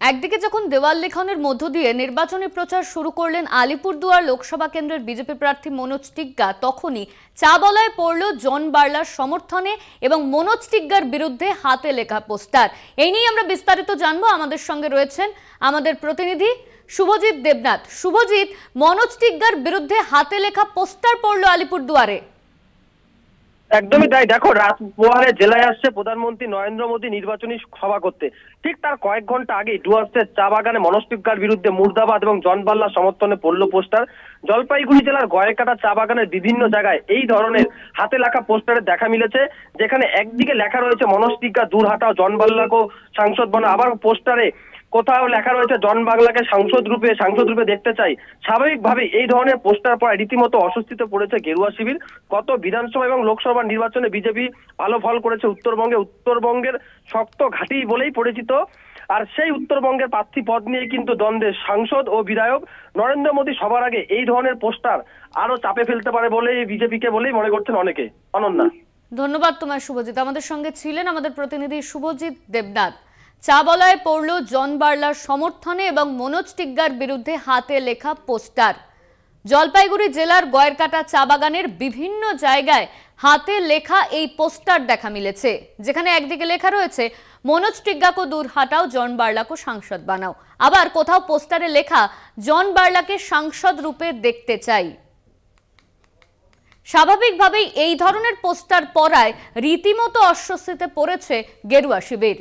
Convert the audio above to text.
একদিকে যখন দেওয়াল লেখনের মধ্য দিয়ে নির্বাচনী প্রচার শুরু করলেন আলিপুরদুয়ার লোকসভা কেন্দ্রের বিজেপি প্রার্থী মনোজ টিগ্গা, তখনই চা বলায় পড়ল জন বার্লার সমর্থনে এবং মনোজ টিগ্গার বিরুদ্ধে হাতে লেখা পোস্টার। এই নিয়ে আমরা বিস্তারিত জানবো। আমাদের সঙ্গে রয়েছেন আমাদের প্রতিনিধি শুভজিৎ দেবনাথ। শুভজিৎ, মনোজ টিগ্গার বিরুদ্ধে হাতে লেখা পোস্টার পড়ল আলিপুরদুয়ারে। একদমই তাই। দেখো, রাত পোহারে জেলায় আসছে প্রধানমন্ত্রী নরেন্দ্র মোদী নির্বাচনী সভা করতে। ঠিক তার কয়েক ঘন্টা আগেই ডুয়ার্সের চা বাগানে মনোজ টিগ্গার বিরুদ্ধে মুর্দাবাদ এবং জন বার্লার সমর্থনে পড়ল পোস্টার। জলপাইগুড়ি জেলার গয়েরকাটা চা বাগানের বিভিন্ন জায়গায় এই ধরনের হাতে লেখা পোস্টারের দেখা মিলেছে, যেখানে একদিকে লেখা রয়েছে মনোজ টিগ্গা দূর হাটাও, জন বার্লাকে সাংসদ বানাও। আবার পোস্টারে কোথাও লেখা রয়েছে জন বাংলাকে সাংসদ রূপে দেখতে চাই। স্বাভাবিকভাবে এই ধরনের পোস্টার পড়ায় রীতিমতো অস্বস্তিতে পড়েছে গেরুয়া শিবির। গত বিধানসভা এবং লোকসভা নির্বাচনে বিজেপি ভালো ফল করেছে উত্তরবঙ্গের শক্ত ঘাঁটি বলেই পরিচিত। আর সেই উত্তরবঙ্গের প্রার্থী পদ নিয়ে কিন্তু দ্বন্দ্বে সাংসদ ও বিধায়ক। নরেন্দ্র মোদী সবার আগে এই ধরনের পোস্টার আরো চাপে ফেলতে পারে বলেই বিজেপিকে বলেই মনে করছেন অনেকে। অনন্যা, ধন্যবাদ তোমার শুভজিৎ। আমাদের সঙ্গে ছিলেন আমাদের প্রতিনিধি শুভজিৎ দেবনাথ। চা বলায় পড়ল জন বার্লার সমর্থনে এবং মনোজ টিগ্গার বিরুদ্ধে হাতে লেখা পোস্টার। জলপাইগুড়ি জেলার গয়েরকাটা চা বাগানের বিভিন্ন জায়গায় হাতে লেখা এই পোস্টার দেখা মিলেছে, যেখানে একদিকে লেখা রয়েছে মনোজ টিগ্গাকে দূর হাটাও, জন বার্লাকে সাংসদ বানাও। আবার কোথাও পোস্টারে লেখা জন বার্লাকে সাংসদ রূপে দেখতে চাই। স্বাভাবিকভাবেই এই ধরনের পোস্টার পড়ায় রীতিমতো অস্বস্তিতে পড়েছে গেরুয়া শিবির।